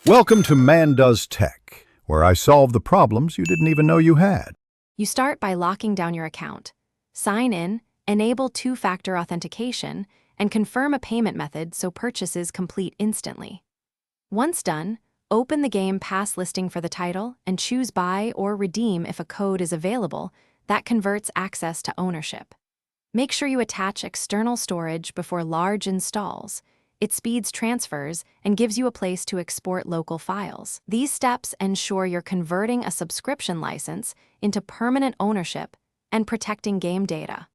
Welcome to Man Does Tech, where I solve the problems you didn't even know you had. You start by locking down your account. Sign in, enable two-factor authentication, and confirm a payment method so purchases complete instantly. Once done, open the Game Pass listing for the title and choose Buy or Redeem if a code is available that converts access to ownership. Make sure you attach external storage before large installs. It speeds transfers and gives you a place to export local files. These steps ensure you're converting a subscription license into permanent ownership and protecting game data.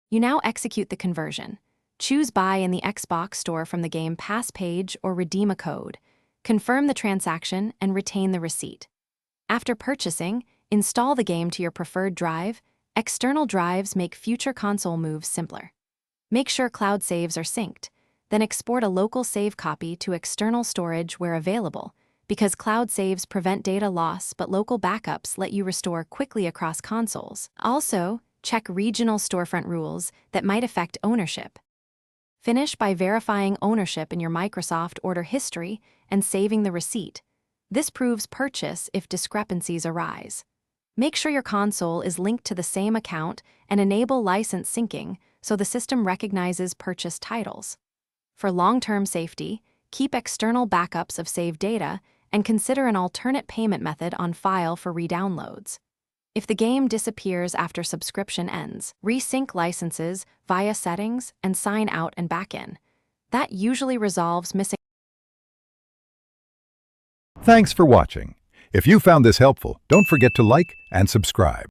You now execute the conversion. Choose Buy in the Xbox Store from the Game Pass page or redeem a code. Confirm the transaction and retain the receipt. After purchasing, install the game to your preferred drive. External drives make future console moves simpler. Make sure cloud saves are synced. Then export a local save copy to external storage where available, because cloud saves prevent data loss but local backups let you restore quickly across consoles. Also, check regional storefront rules that might affect ownership. Finish by verifying ownership in your Microsoft order history and saving the receipt. This proves purchase if discrepancies arise. Make sure your console is linked to the same account and enable license syncing so the system recognizes purchased titles. For long-term safety, keep external backups of saved data and consider an alternate payment method on file for re-downloads. If the game disappears after subscription ends, resync licenses via settings and sign out and back in. That usually resolves missing. Thanks for watching. If you found this helpful, don't forget to like and subscribe.